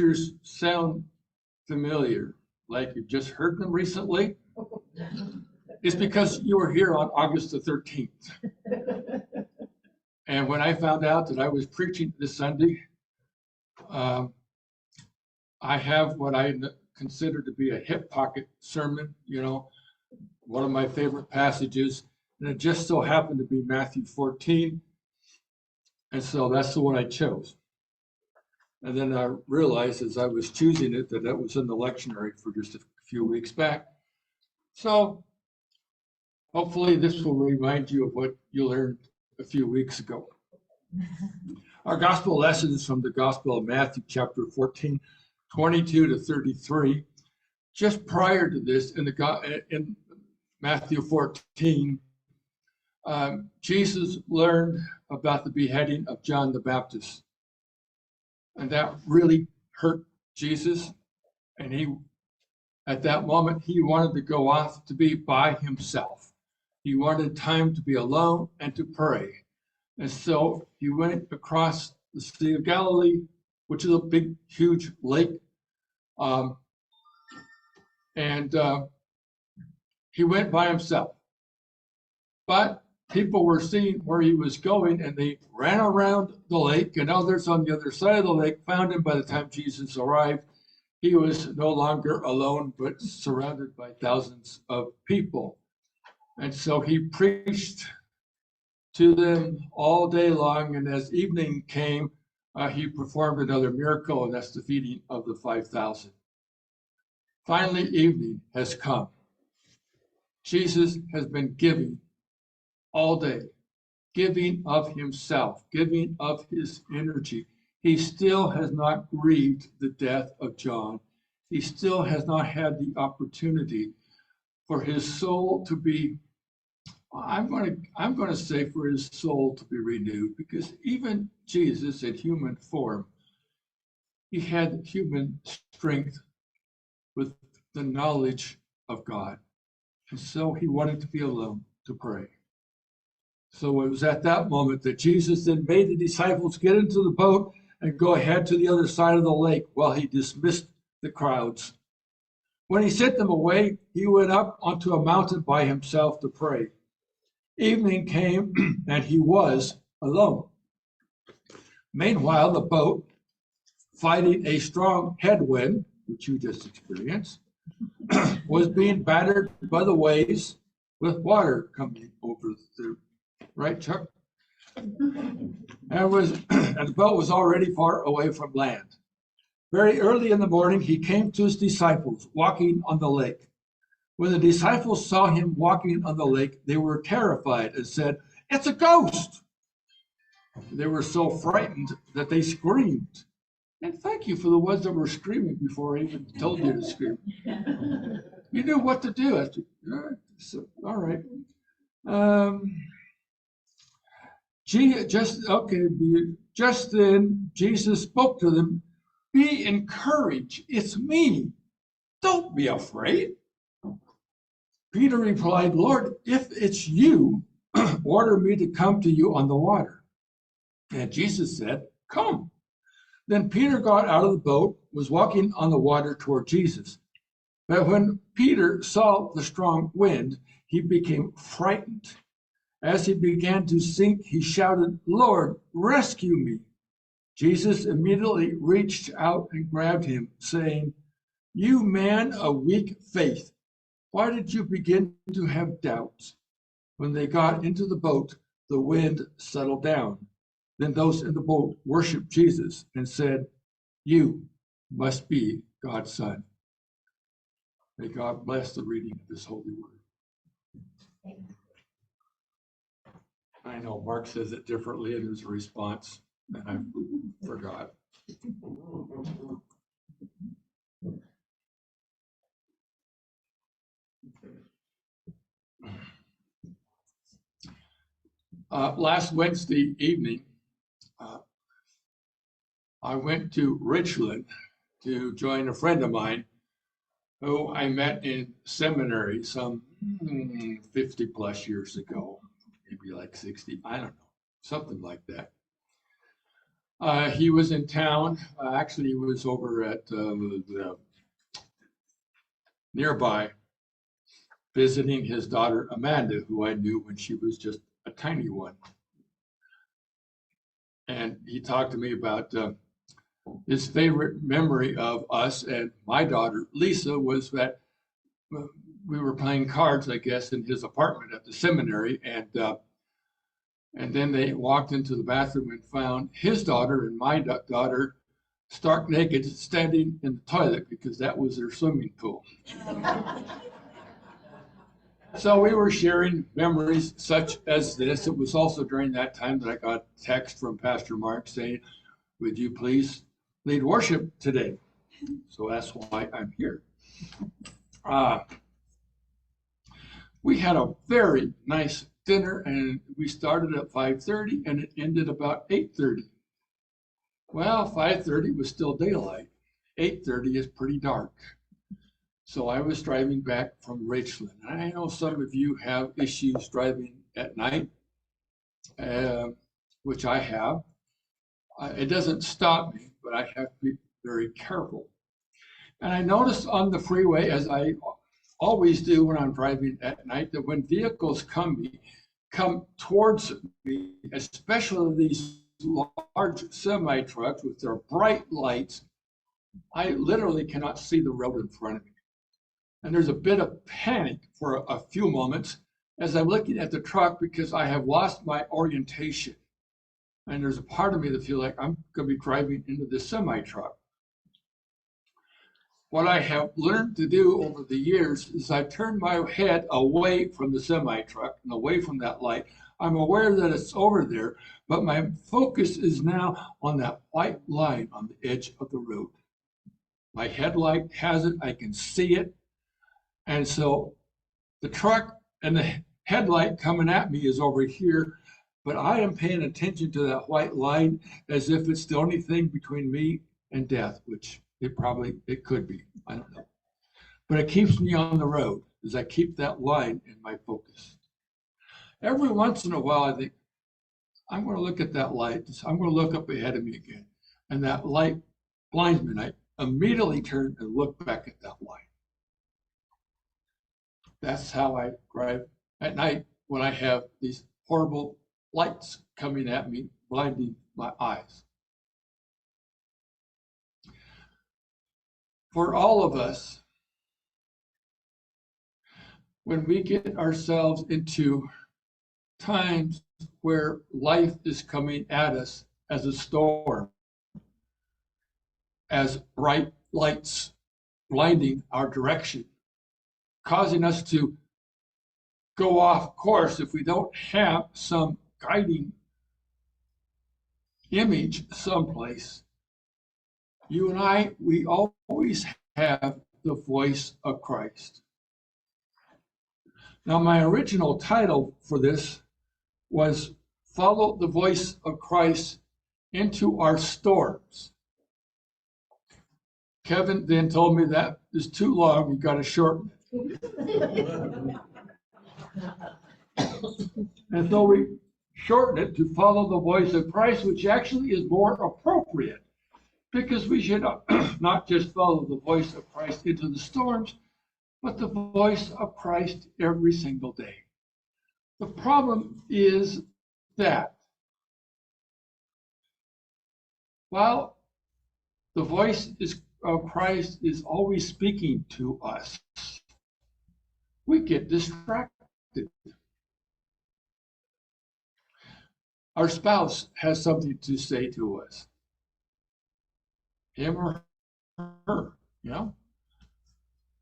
scriptures sound familiar, like you've just heard them recently, it's because you were here on August the 13th. And when I found out that I was preaching this Sunday, I have what I consider to be a hip pocket sermon, one of my favorite passages, and it just so happened to be Matthew 14. And so that's the one I chose. And then I realized as I was choosing it that was in the lectionary for just a few weeks back. So hopefully this will remind you of what you learned a few weeks ago. Our gospel lesson is from the Gospel of Matthew, chapter 14, 22 to 33. Just prior to this, in Matthew 14, Jesus learned about the beheading of John the Baptist. And that really hurt Jesus. And at that moment, he wanted to go off to be by himself. He wanted time to be alone and to pray. And so he went across the Sea of Galilee, which is a big, huge lake. He went by himself. But people were seeing where he was going, and they ran around the lake, and others on the other side of the lake found him by the time Jesus arrived. He was no longer alone, but surrounded by thousands of people. And so he preached to them all day long, and as evening came, he performed another miracle, and that's the feeding of the 5,000. Finally, evening has come. Jesus has been giving all day, giving of himself, giving of his energy. He still has not grieved the death of John. He still has not had the opportunity for his soul to be, I'm going to say for his soul to be renewed, because even Jesus in human form, he had human strength with the knowledge of God. And so he wanted to be alone to pray. So it was at that moment that Jesus then made the disciples get into the boat and go ahead to the other side of the lake while he dismissed the crowds. When he sent them away, he went up onto a mountain by himself to pray. Evening came and he was alone. Meanwhile, the boat, fighting a strong headwind, which you just experienced, was being battered by the waves with water coming over the right, Chuck? And the boat was already far away from land. Very early in the morning, he came to his disciples walking on the lake. When the disciples saw him walking on the lake, they were terrified and said, "It's a ghost!" They were so frightened that they screamed. And thank you for the ones that were screaming before I even told you to scream. You knew what to do. All right. Just then, Jesus spoke to them. "Be encouraged. It's me. Don't be afraid." Peter replied, "Lord, if it's you, order me to come to you on the water." And Jesus said, "Come." Then Peter got out of the boat, was walking on the water toward Jesus. But when Peter saw the strong wind, he became frightened. As he began to sink, he shouted, "Lord, rescue me." Jesus immediately reached out and grabbed him, saying, "You man of weak faith, why did you begin to have doubts?" When they got into the boat, the wind settled down. Then those in the boat worshiped Jesus and said, "You must be God's Son." May God bless the reading of this holy word. I know Mark says it differently in his response, and I forgot. Last Wednesday evening, I went to Richland to join a friend of mine who I met in seminary some 50 plus years ago, maybe like 60, I don't know, something like that. He was in town. Actually, he was over at nearby visiting his daughter Amanda, who I knew when she was just a tiny one. And he talked to me about his favorite memory of us and my daughter Lisa was that we were playing cards, I guess, in his apartment at the seminary, and then they walked into the bathroom and found his daughter and my daughter stark naked standing in the toilet because that was their swimming pool. So we were sharing memories such as this. It was also during that time that I got a text from Pastor Mark saying, would you please lead worship today? So that's why I'm here. We had a very nice dinner, and we started at 5:30 and it ended about 8:30. Well, 5:30 was still daylight. 8:30 is pretty dark. So I was driving back from Richland. I know some of you have issues driving at night, which I have. It doesn't stop me, but I have to be very careful. And I noticed on the freeway, as I always do when I'm driving at night, that when vehicles come towards me, especially these large semi trucks with their bright lights, I literally cannot see the road in front of me. And there's a bit of panic for a few moments as I'm looking at the truck because I have lost my orientation. And there's a part of me that feels like I'm going to be driving into this semi truck. What I have learned to do over the years is I turn my head away from the semi truck and away from that light. I'm aware that it's over there, but my focus is now on that white line on the edge of the road. My headlight has it, I can see it. And so the truck and the headlight coming at me is over here, but I am paying attention to that white line as if it's the only thing between me and death, which it could be, I don't know. But it keeps me on the road as I keep that line in my focus. Every once in a while, I think, I'm going to look at that light. I'm going to look up ahead of me again. And that light blinds me, and I immediately turn and look back at that light. That's how I drive at night when I have these horrible lights coming at me, blinding my eyes. For all of us, when we get ourselves into times where life is coming at us as a storm, as bright lights blinding our direction, causing us to go off course if we don't have some guiding image someplace. You and I, we always have the voice of Christ. Now, my original title for this was Follow the Voice of Christ into Our Storms. Kevin then told me that is too long, we've got to shorten it. And so we shorten it to Follow the Voice of Christ, which actually is more appropriate, because we should not just follow the voice of Christ into the storms, but the voice of Christ every single day. The problem is that while the voice of Christ is always speaking to us, we get distracted. Our spouse has something to say to us. Him or her, you know?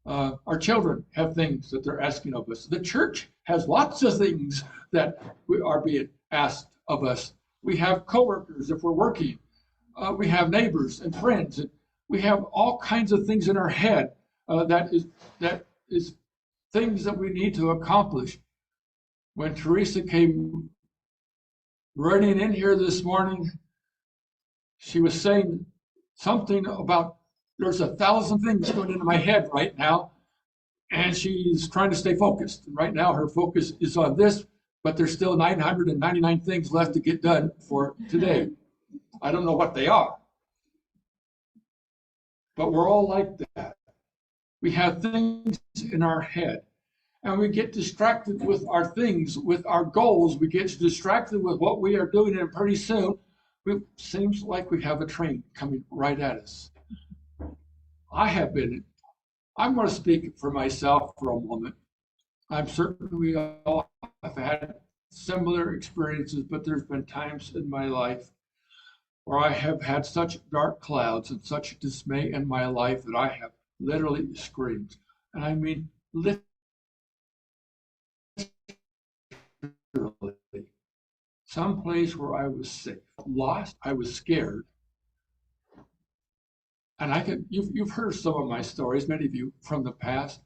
Our children have things that they're asking of us. The church has lots of things that are being asked of us. We have coworkers if we're working. We have neighbors and friends. And we have all kinds of things in our head that is things that we need to accomplish. When Teresa came running in here this morning, she was saying something about there's 1,000 things going into my head right now, and she's trying to stay focused. And right now, her focus is on this, but there's still 999 things left to get done for today. I don't know what they are. But we're all like that. We have things in our head, and we get distracted with our things, with our goals. We get distracted with what we are doing, and pretty soon it seems like we have a train coming right at us. I'm going to speak for myself for a moment. I'm certain we all have had similar experiences, but there's been times in my life where I have had such dark clouds and such dismay in my life that I have literally screamed. And I mean, literally, someplace where I was safe, lost, I was scared. And you've heard some of my stories, many of you from the past.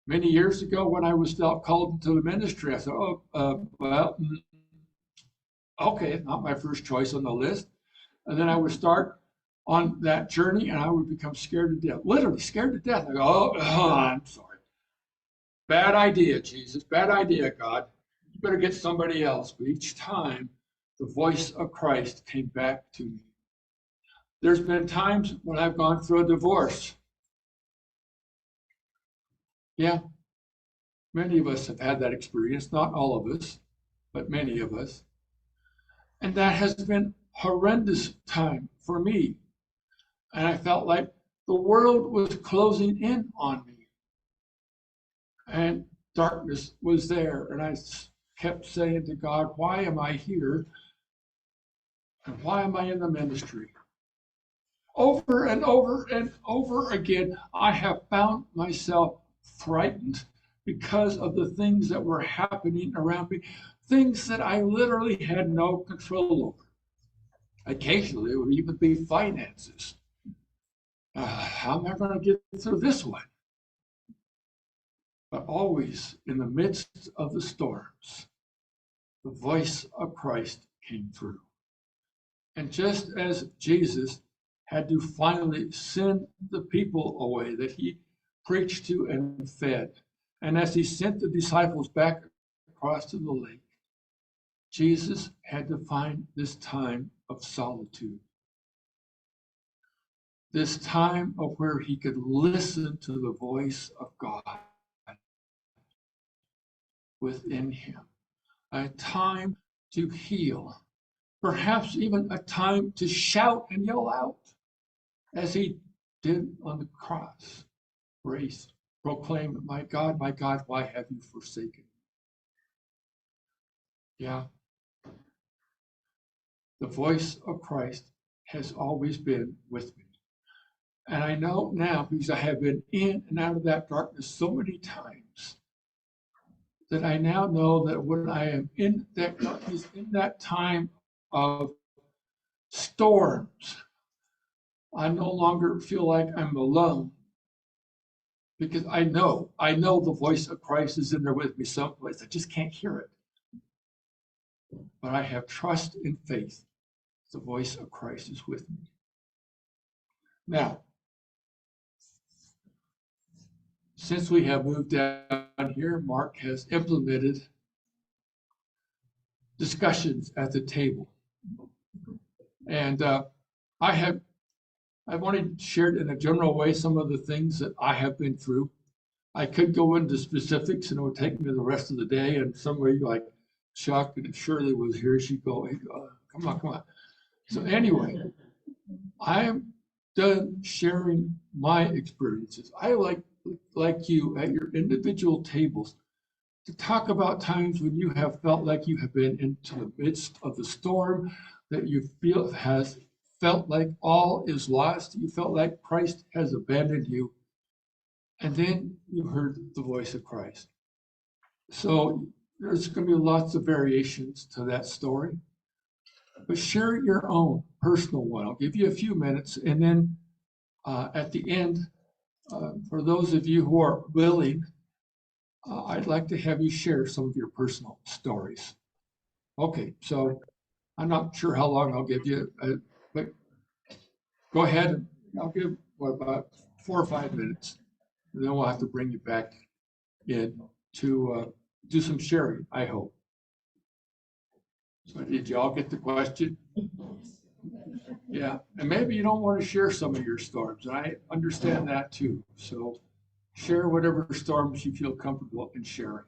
Many years ago, when I was still called into the ministry, I thought, okay, not my first choice on the list. And then I would start on that journey and I would become scared to death, literally scared to death. I go, oh, I'm sorry. Bad idea, Jesus, bad idea, God. You better get somebody else. But each time, the voice of Christ came back to me. There's been times when I've gone through a divorce. Yeah, many of us have had that experience, not all of us, but many of us. And that has been horrendous time for me. And I felt like the world was closing in on me. And darkness was there. And I kept saying to God, why am I here? And why am I in the ministry? Over and over and over again, I have found myself frightened because of the things that were happening around me, things that I literally had no control over. Occasionally, it would even be finances. How am I going to get through this one? But always in the midst of the storms, the voice of Christ came through. And just as Jesus had to finally send the people away that he preached to and fed, and as he sent the disciples back across to the lake, Jesus had to find this time of solitude, this time of where he could listen to the voice of God within him, a time to heal, perhaps even a time to shout and yell out, as he did on the cross, where he proclaimed, my God, why have you forsaken me? Yeah, the voice of Christ has always been with me. And I know now, because I have been in and out of that darkness so many times, that I now know that when I am in that darkness, in that time of storms, I no longer feel like I'm alone, because I know the voice of Christ is in there with me someplace. I just can't hear it. But I have trust and faith. The voice of Christ is with me. Now, since we have moved down here, Mark has implemented discussions at the table. And I've only shared in a general way some of the things that I have been through. I could go into specifics and it would take me the rest of the day. And some way like Chuck and if Shirley was here, she'd go, hey, come on. So anyway, I am done sharing my experiences. I like you at your individual tables to talk about times when you have felt like you have been into the midst of the storm, that you felt like all is lost. You felt like Christ has abandoned you. And then you heard the voice of Christ. So there's going to be lots of variations to that story. But share your own personal one. I'll give you a few minutes. And then at the end, for those of you who are willing, I'd like to have you share some of your personal stories. Okay, so I'm not sure how long I'll give you, but go ahead. I'll give about 4 or 5 minutes, and then we'll have to bring you back in to do some sharing, I hope. So did you all get the question? Yeah, and maybe you don't want to share some of your storms. I understand that too. So share whatever storms you feel comfortable in sharing.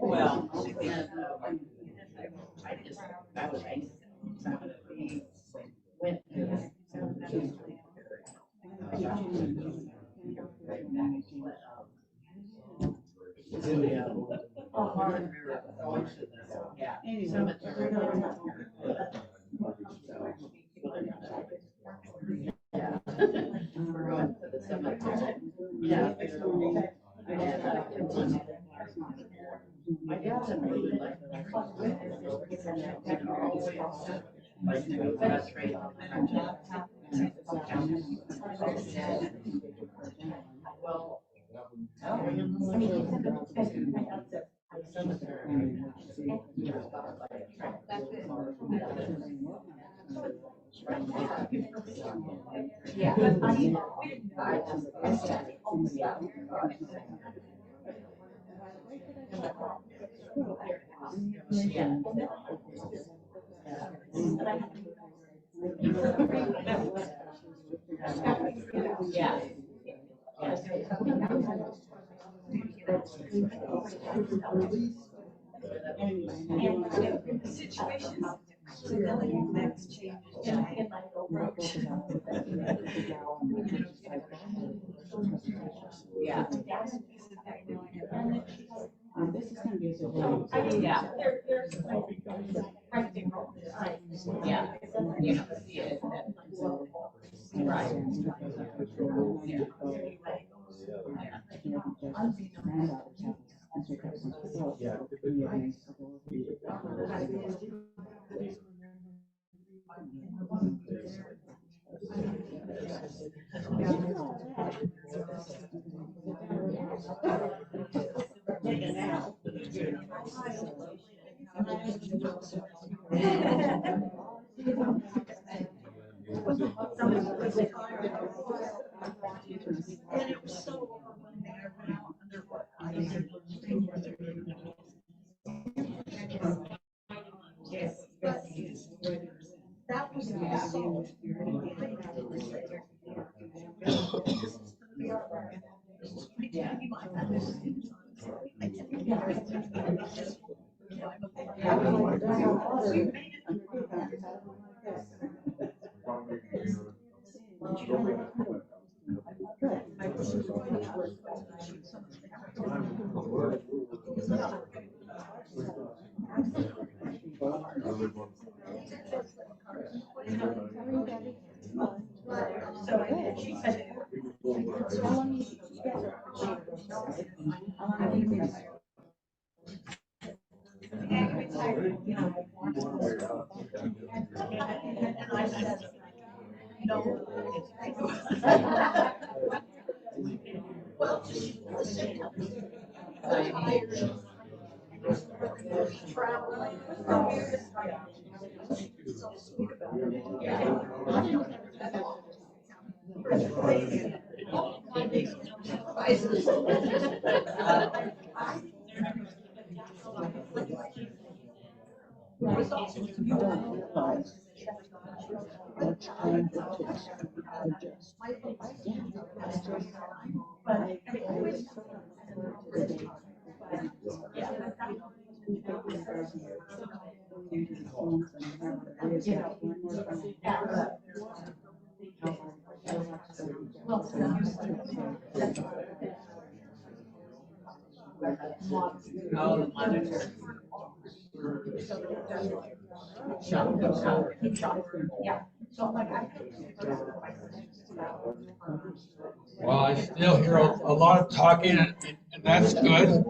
Well, yeah. Yeah. This is going to be a good Yeah. Yeah. You don't see it. Right. Well, I still hear a lot of talking, and that's good.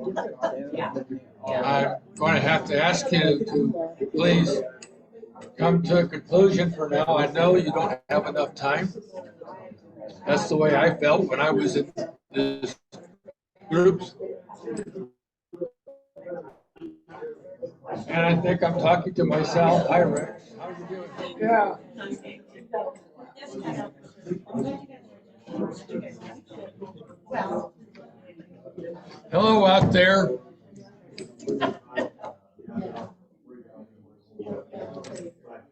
I'm going to have to ask you to please come to a conclusion for now. I know you don't have enough time. That's the way I felt when I was in this groups. And I think I'm talking to myself. Hi, Rex. How are you doing? Yeah. Hello out there.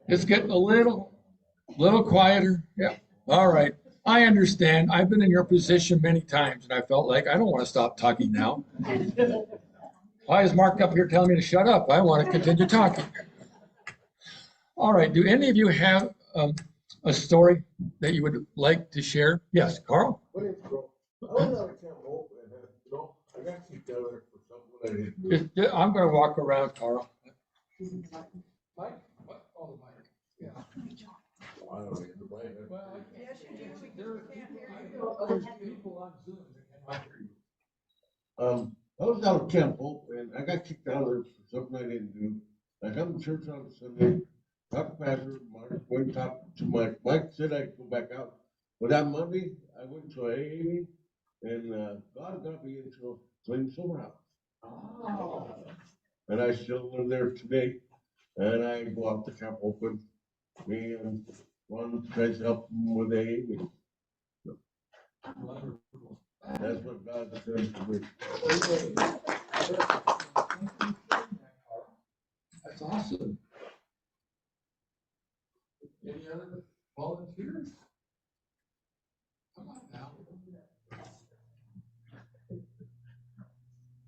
It's getting a little quieter. Yeah. All right. I understand. I've been in your position many times, and I felt like I don't want to stop talking now. Why is Mark up here telling me to shut up? I want to continue talking. All right. Do any of you have a story that you would like to share? Yes, Carl? My name's Carl. I was out of Camp Hope and, I got kicked out of there for something I didn't do. I'm going to walk around, Carl. Mike? What? Oh, the mic. Yeah. I don't know, the way that- Well, yes, you do. There are other people on Zoom that cannot hear you. I was out of Camp Hope and I got kicked out of there for something I didn't do. I come to church on Sunday, talked to Pastor, Mark, went and talked to Mike. Mike said I'd go back out. But that Monday, I went to a AA meeting and God got me into a clean sober house. Oh. And I still live there today. And I go out to Camp Hope with me and Ron tries to help him with AA meetings. That's what God has done for me. That's awesome. Any other volunteers? Come on now.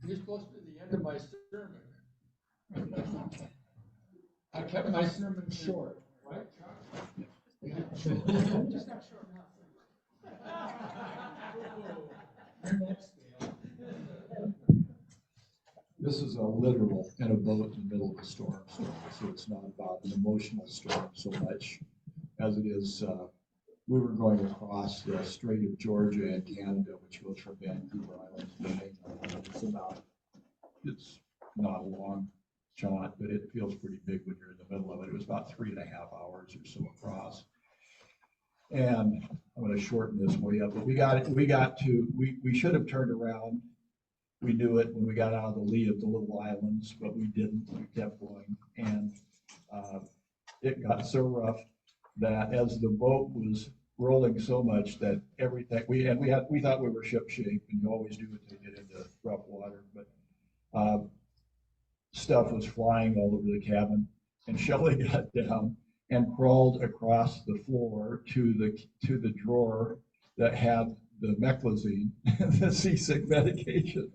You're supposed to be the end of my sermon. I kept my sermon short, right, Charlie? Yeah. Just not short enough. This is a literal in a boat in the middle of a storm, so it's not about an emotional storm so much as it is, we were going across the Strait of Georgia and Canada, which goes from Vancouver Island to the mainland. It's not a long jaunt, but it feels pretty big when you're in the middle of it. It was about 3.5 hours or so across. And I'm going to shorten this way up, but we should have turned around. We knew it when we got out of the lee of the little islands, but we didn't. We kept going, and it got so rough that as the boat was rolling so much that everything we thought we were ship shape, and you always do until you get into rough water, but stuff was flying all over the cabin, and Shelley got down and crawled across the floor to the drawer that had the meclizine, the seasick medication.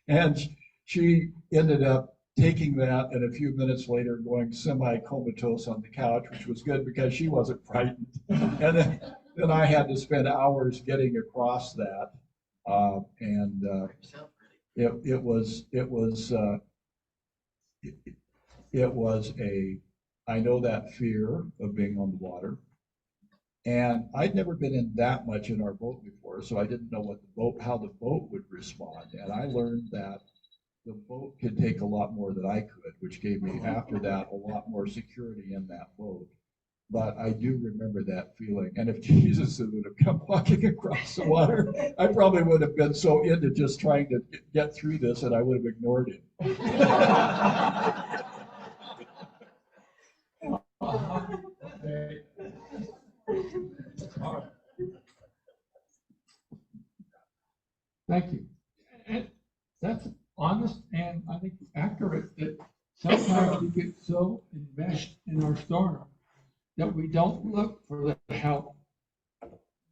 And she ended up taking that and a few minutes later going semi-comatose on the couch, which was good because she wasn't frightened. And then I had to spend hours getting across that. I know that fear of being on the water. And I'd never been in that much in our boat before, so I didn't know how the boat would respond. And I learned that the boat could take a lot more than I could, which gave me, after that, a lot more security in that boat. But I do remember that feeling. And if Jesus would have come walking across the water, I probably would have been so into just trying to get through this that I would have ignored him. Thank you. And that's honest and I think accurate that sometimes we get so enmeshed in our storm that we don't look for the help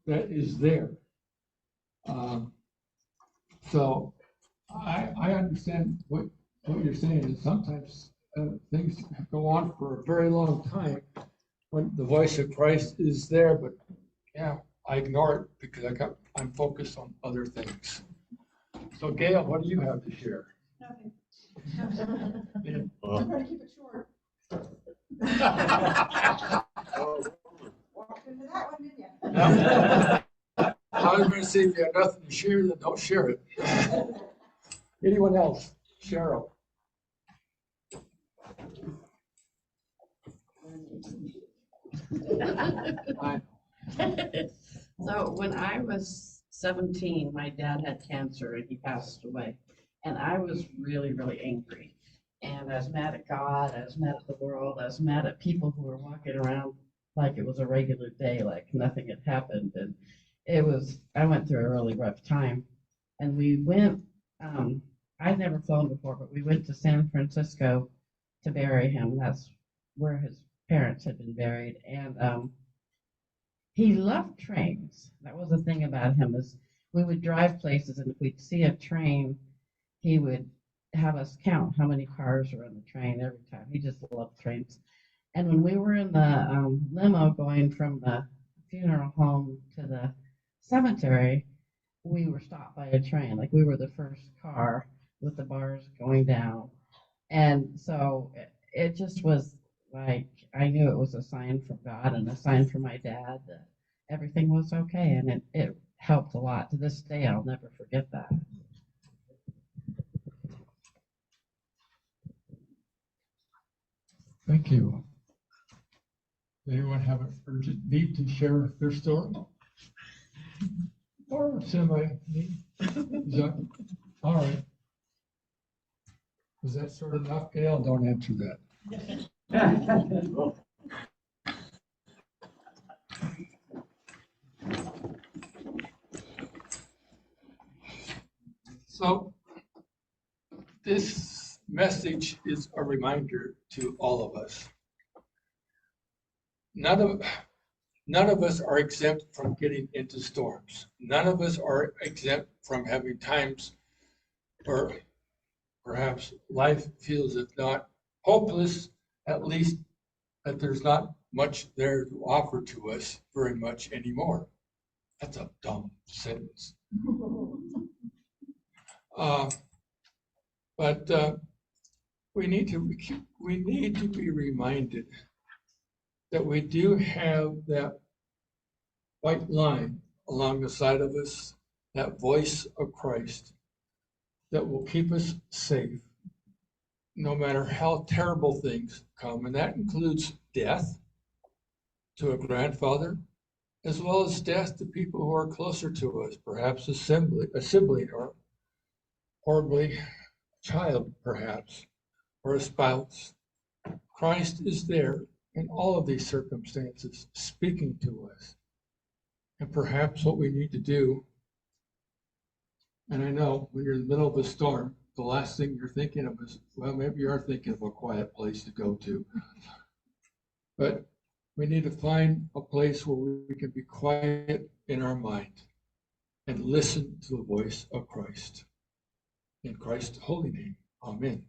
that is there. So I understand what you're saying, and sometimes things go on for a very long time when the voice of Christ is there, but yeah, I ignore it because I'm focused on other things. So Gail, what do you have to share? Nothing. Yeah. I'm trying to keep it short. I was gonna say, if you have nothing to share, then don't share it. Anyone else? Cheryl? Hi. So when I was 17, my dad had cancer and he passed away. And I was really, really angry. And I was mad at God, I was mad at the world, I was mad at people who were walking around like it was a regular day, like nothing had happened. And I went through a really rough time. And we went, I'd never flown before, but we went to San Francisco to bury him. That's where his parents had been buried. And he loved trains. That was the thing about him, is we would drive places, and if we'd see a train, he would have us count how many cars were in the train every time. He just loved trains. And when we were in the limo going from the funeral home to the cemetery, we were stopped by a train. Like, we were the first car with the bars going down. And so it just was like, I knew it was a sign from God and a sign from my dad that everything was okay. And it helped a lot. To this day, I'll never forget that. Thank you. Does anyone have an urgent need to share their story? Or semi-need? Is that, all right. Was that sort of enough, Gail? Don't answer that. So this message is a reminder to all of us. None of us are exempt from getting into storms. None of us are exempt from having times where perhaps life feels, if not hopeless, at least that there's not much there to offer to us very much anymore. That's a dumb sentence. But we need to be reminded that we do have that white line along the side of us, that voice of Christ that will keep us safe no matter how terrible things come. And that includes death to a grandfather, as well as death to people who are closer to us, perhaps a sibling or horribly a child, perhaps, or a spouse. Christ is there in all of these circumstances, speaking to us. And perhaps what we need to do, and I know when you're in the middle of a storm, the last thing you're thinking of is, well, maybe you are thinking of a quiet place to go to. But we need to find a place where we can be quiet in our mind and listen to the voice of Christ. In Christ's holy name, amen.